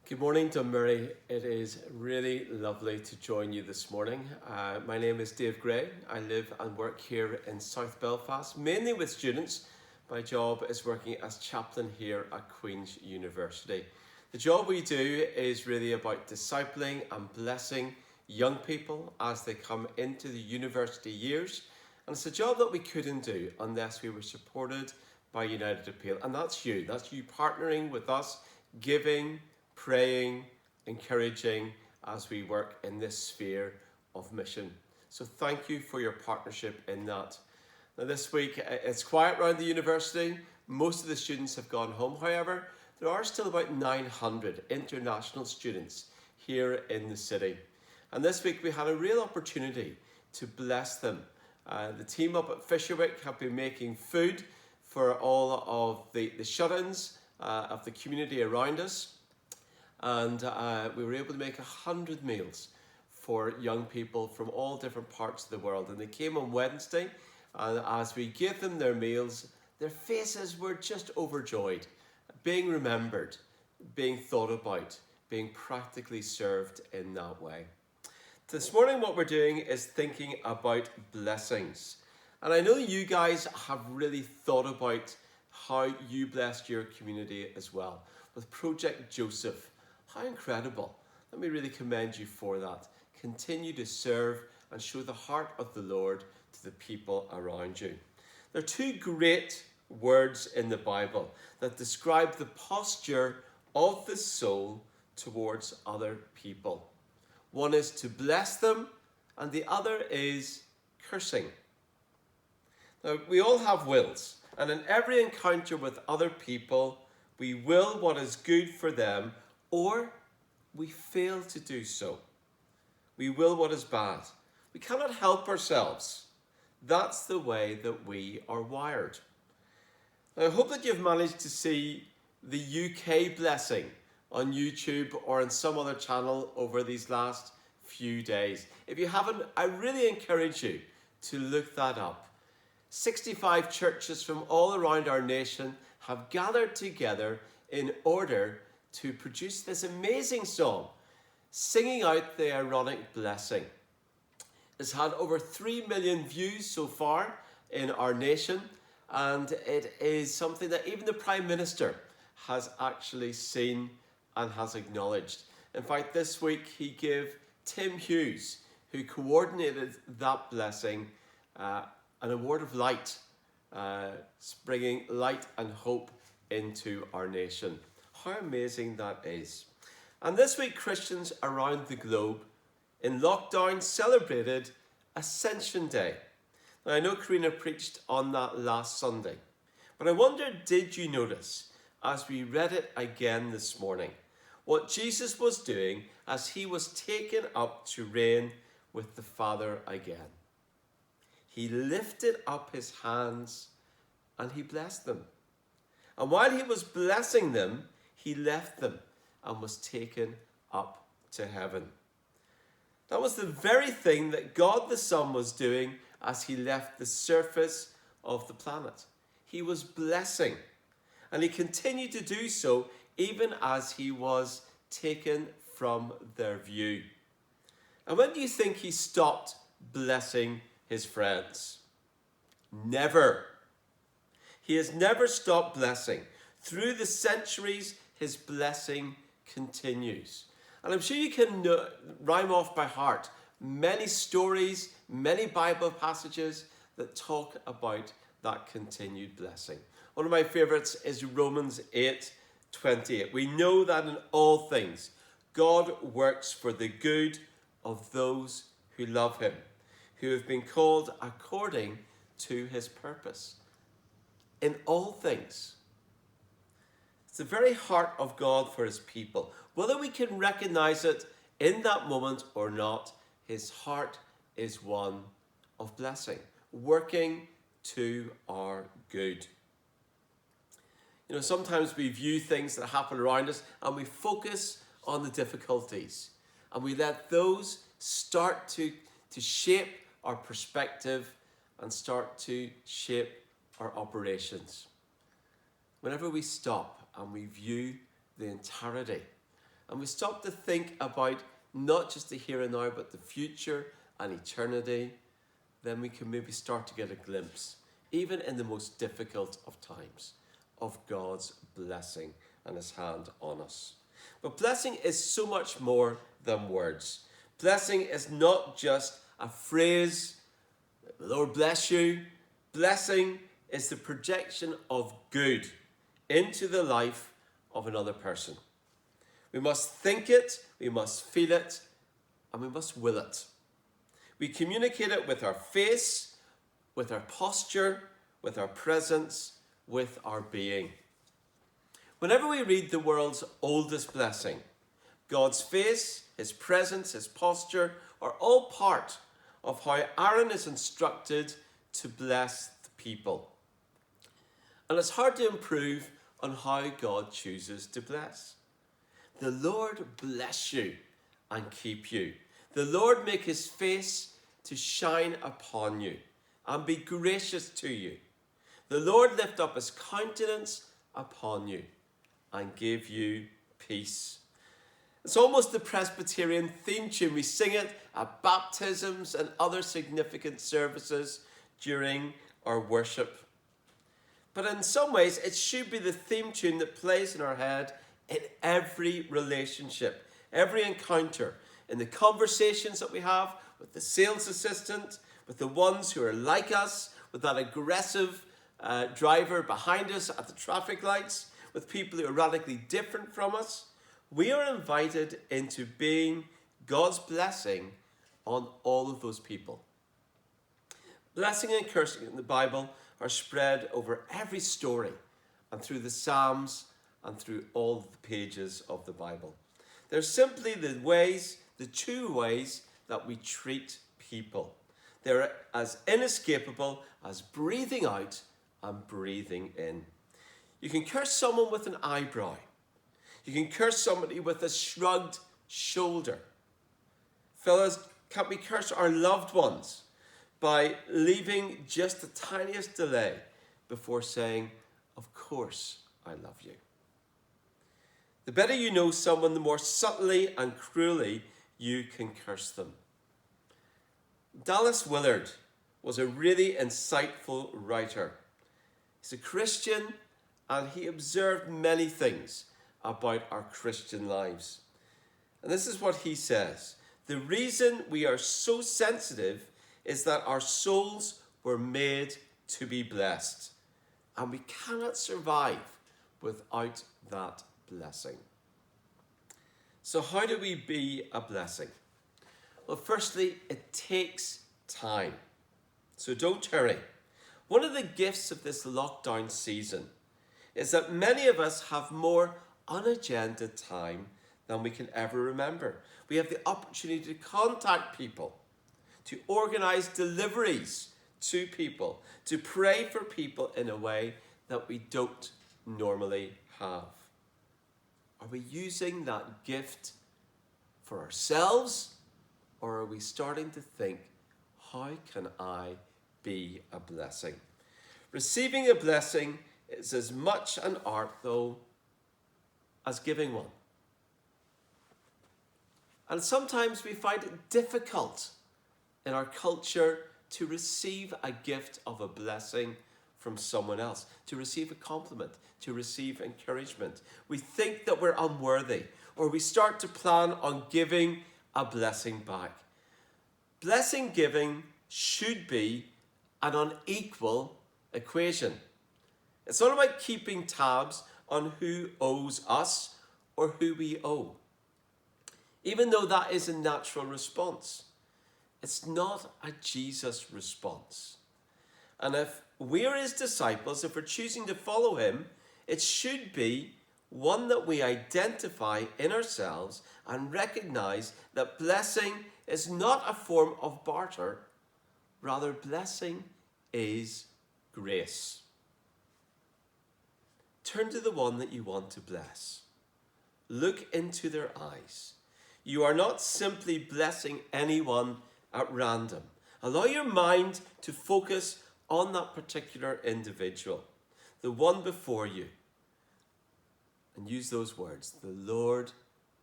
Good morning, Dunmurry. It is really lovely to join you this morning. My name is Dave Gray. I live and work here in South Belfast, mainly with students. My job is working as chaplain here at Queen's University. The job we do is really about discipling and blessing young people as they come into the university years. And it's a job that we couldn't do unless we were supported by United Appeal. And that's you partnering with us, giving, praying, encouraging as we work in this sphere of mission. So thank you for your partnership in that. Now this week it's quiet around the university. Most of the students have gone home. However, there are still about 900 international students here in the city. And this week we had a real opportunity to bless them. The team up at Fisherwick have been making food for all of the shut-ins of the community around us. And we were able to make 100 meals for young people from all different parts of the world. And they came on Wednesday, and as we gave them their meals, their faces were just overjoyed, being remembered, being thought about, being practically served in that way. This morning what we're doing is thinking about blessings. And I know you guys have really thought about how you blessed your community as well with Project Joseph. How incredible. Let me really commend you for that. Continue to serve and show the heart of the Lord to the people around you. There are two great words in the Bible that describe the posture of the soul towards other people. One is to bless them, and the other is cursing. Now, we all have wills, and in every encounter with other people, we will what is good for them, or we fail to do so. We will what is bad. We cannot help ourselves. That's the way that we are wired. Now, I hope that you've managed to see the UK blessing on YouTube or on some other channel over these last few days. If you haven't, I really encourage you to look that up. 65 churches from all around our nation have gathered together in order to produce this amazing song, singing out the Aaronic blessing. It's had over 3 million views so far in our nation, and it is something that even the Prime Minister has actually seen and has acknowledged. In fact, this week he gave Tim Hughes, who coordinated that blessing, an award of light, bringing light and hope into our nation. How amazing that is. And this week, Christians around the globe in lockdown celebrated Ascension Day. Now, I know Karina preached on that last Sunday, but I wonder, did you notice, as we read it again this morning, what Jesus was doing as he was taken up to reign with the Father again? He lifted up his hands and he blessed them. And while he was blessing them, he left them and was taken up to heaven. That was the very thing that God the Son was doing as he left the surface of the planet. He was blessing, and he continued to do so even as he was taken from their view. And when do you think he stopped blessing his friends? Never. He has never stopped blessing. Through the centuries, his blessing continues. And I'm sure you can rhyme off by heart many stories, many Bible passages that talk about that continued blessing. One of my favorites is Romans 8:28. We know that in all things, God works for the good of those who love him, who have been called according to his purpose. In all things. It's the very heart of God for his people. Whether we can recognize it in that moment or not, his heart is one of blessing, working to our good. You know, sometimes we view things that happen around us and we focus on the difficulties, and we let those start to shape our perspective and start to shape our operations. Whenever we stop and we view the entirety and we stop to think about not just the here and now, but the future and eternity, then we can maybe start to get a glimpse, even in the most difficult of times, of God's blessing and his hand on us. But blessing is so much more than words. Blessing is not just a phrase, the Lord bless you. Blessing is the projection of good into the life of another person. We must think it, we must feel it, and we must will it. We communicate it with our face, with our posture, with our presence, with our being. Whenever we read the world's oldest blessing, God's face, his presence, his posture are all part of how Aaron is instructed to bless the people. And it's hard to improve on how God chooses to bless. The Lord bless you and keep you. The Lord make his face to shine upon you and be gracious to you. The Lord lift up his countenance upon you and give you peace. It's almost the Presbyterian theme tune. We sing it at baptisms and other significant services during our worship. But in some ways, it should be the theme tune that plays in our head in every relationship, every encounter, in the conversations that we have with the sales assistant, with the ones who are like us, with that aggressive driver behind us at the traffic lights, with people who are radically different from us. We are invited into being God's blessing on all of those people. Blessing and cursing in the Bible are spread over every story and through the Psalms and through all the pages of the Bible. They're simply the two ways that we treat people. They're as inescapable as breathing out and breathing in. You can curse someone with an eyebrow. You can curse somebody with a shrugged shoulder. Fellas, can't we curse our loved ones by leaving just the tiniest delay before saying, of course I love you? The better you know someone, the more subtly and cruelly you can curse them. Dallas Willard was a really insightful writer. He's a Christian and he observed many things about our Christian lives. And this is what he says: the reason we are so sensitive is that our souls were made to be blessed, and we cannot survive without that blessing. So how do we be a blessing? Well, firstly, it takes time. So don't hurry. One of the gifts of this lockdown season is that many of us have more unagented time than we can ever remember. We have the opportunity to contact people, to organize deliveries to people, to pray for people in a way that we don't normally have. Are we using that gift for ourselves, or are we starting to think, how can I be a blessing? Receiving a blessing is as much an art, though, as giving one. And sometimes we find it difficult in our culture to receive a gift of a blessing from someone else, to receive a compliment, to receive encouragement. We think that we're unworthy, or we start to plan on giving a blessing back. Blessing giving should be an unequal equation. It's not about keeping tabs on who owes us or who we owe. Even though that is a natural response, it's not a Jesus response. And if we're his disciples, if we're choosing to follow him, it should be one that we identify in ourselves and recognize that blessing is not a form of barter. Rather, blessing is grace. Turn to the one that you want to bless. Look into their eyes. You are not simply blessing anyone at random. Allow your mind to focus on that particular individual, the one before you. And use those words: the Lord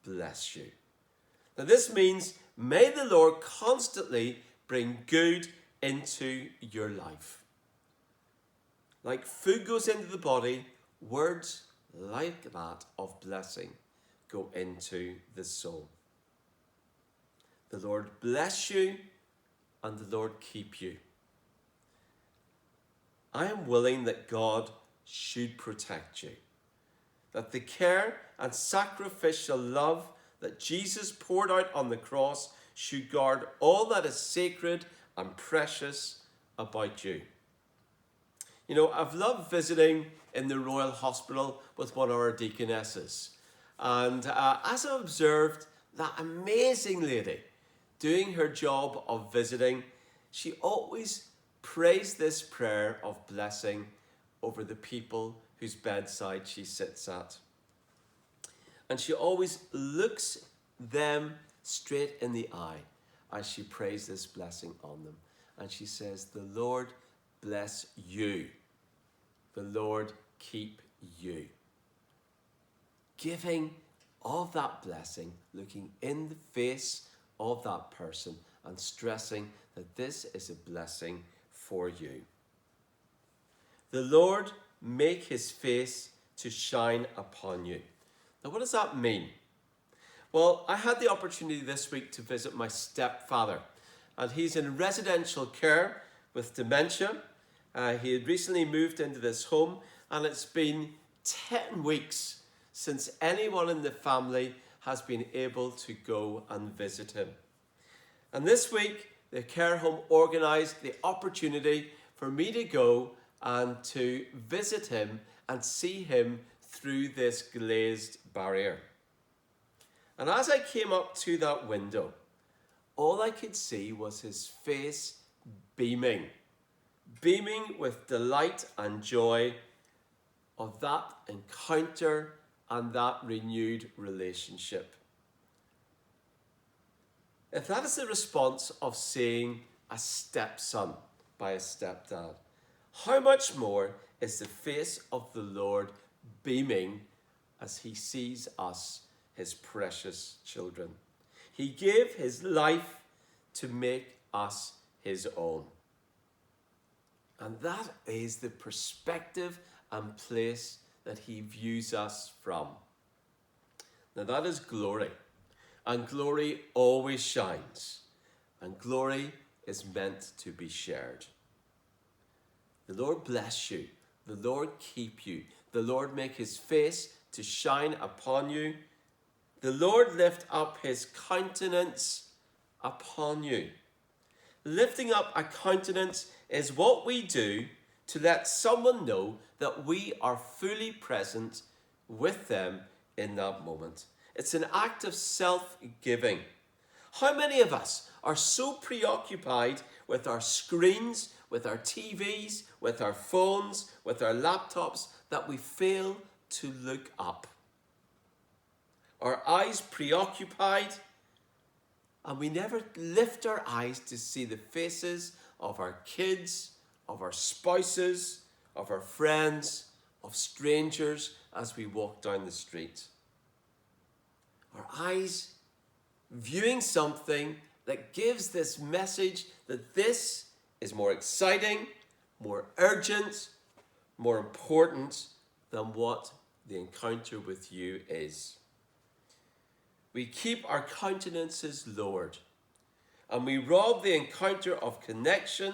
bless you. Now this means, may the Lord constantly bring good into your life. Like food goes into the body, words like that of blessing go into the soul. The Lord bless you and the Lord keep you. I am willing that God should protect you, that the care and sacrificial love that Jesus poured out on the cross should guard all that is sacred and precious about you. You know, I've loved visiting in the Royal Hospital with one of our deaconesses. And as I observed that amazing lady doing her job of visiting, she always prays this prayer of blessing over the people whose bedside she sits at. And she always looks them straight in the eye as she prays this blessing on them. And she says, the Lord bless you. The Lord keep you. Giving of that blessing, looking in the face of that person and stressing that this is a blessing for you. The Lord make his face to shine upon you. Now, what does that mean? Well, I had the opportunity this week to visit my stepfather, and he's in residential care with dementia. He had recently moved into this home, and it's been 10 weeks since anyone in the family has been able to go and visit him. And this week, the care home organised the opportunity for me to go and to visit him and see him through this glazed barrier. And as I came up to that window, all I could see was his face beaming with delight and joy of that encounter and that renewed relationship. If that is the response of seeing a stepson by a stepdad, how much more is the face of the Lord beaming as he sees us, his precious children. He gave his life to make us his own. And that is the perspective and place that he views us from. Now that is glory. And glory always shines. And glory is meant to be shared. The Lord bless you. The Lord keep you. The Lord make his face to shine upon you. The Lord lift up his countenance upon you. Lifting up a countenance is what we do to let someone know that we are fully present with them in that moment. It's an act of self-giving. How many of us are so preoccupied with our screens, with our TVs, with our phones, with our laptops, that we fail to look up? Our eyes preoccupied, and we never lift our eyes to see the faces of our kids, of our spouses, of our friends, of strangers as we walk down the street. Our eyes viewing something that gives this message that this is more exciting, more urgent, more important than what the encounter with you is. We keep our countenances lowered, and we rob the encounter of connection,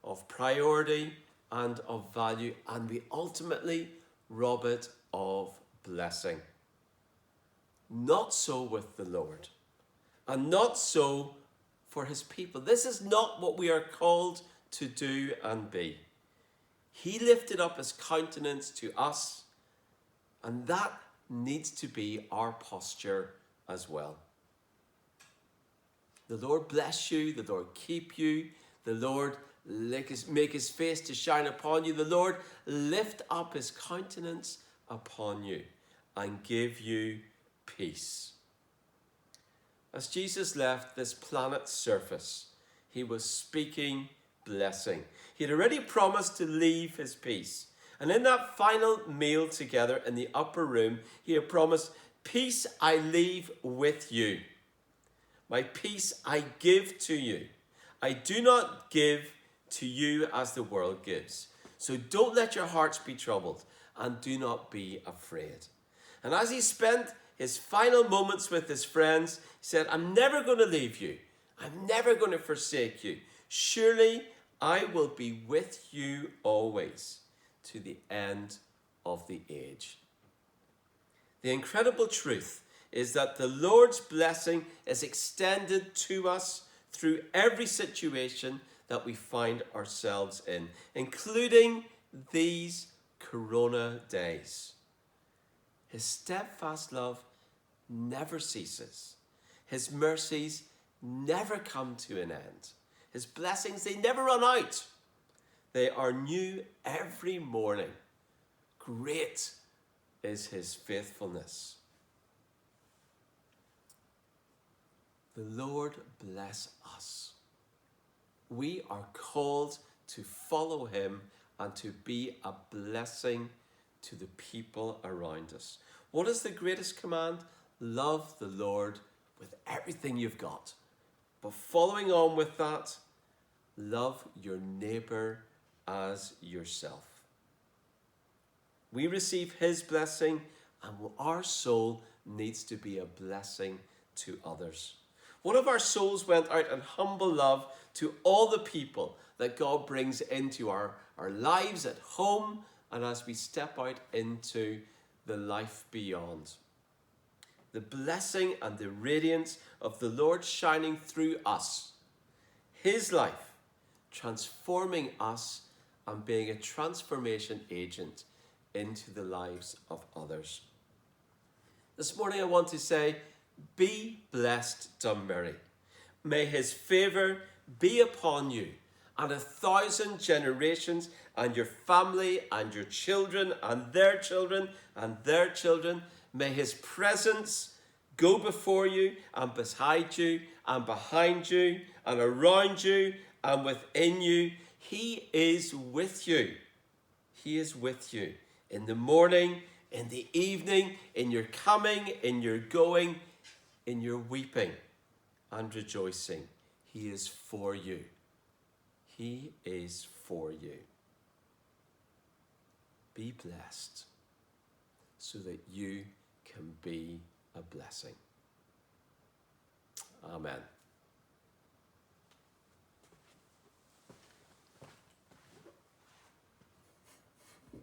of priority, and of value, and we ultimately rob it of blessing. Not so with the Lord, and not so for his people. This is not what we are called to do and be. He lifted up his countenance to us, and that needs to be our posture as well. The Lord bless you, the Lord keep you, the Lord make his face to shine upon you, the Lord lift up his countenance upon you and give you peace. As Jesus left this planet's surface, he was speaking blessing. He had already promised to leave his peace. And in that final meal together in the upper room, he had promised, Peace I leave with you. My peace I give to you. I do not give to you as the world gives. So don't let your hearts be troubled and do not be afraid. And as he spent his final moments with his friends, he said, I'm never going to leave you. I'm never going to forsake you. Surely I will be with you always to the end of the age. The incredible truth is that the Lord's blessing is extended to us through every situation that we find ourselves in, including these Corona days. His steadfast love never ceases. His mercies never come to an end. His blessings, they never run out. They are new every morning. Great is his faithfulness. The Lord bless us. We are called to follow him and to be a blessing to the people around us. What is the greatest command? Love the Lord with everything you've got. But following on with that, love your neighbor as yourself. We receive his blessing, and our soul needs to be a blessing to others. What if our souls went out in humble love to all the people that God brings into our lives at home and as we step out into the life beyond? The blessing and the radiance of the Lord shining through us. His life transforming us and being a transformation agent into the lives of others. This morning I want to say, be blessed, Dunmurry. May his favour be upon you and 1,000 generations and your family and your children and their children and their children. May his presence go before you and beside you and behind you and around you and within you. He is with you. He is with you in the morning, in the evening, in your coming, in your going, in your weeping and rejoicing. He is for you. He is for you. Be blessed so that you can be a blessing. Amen.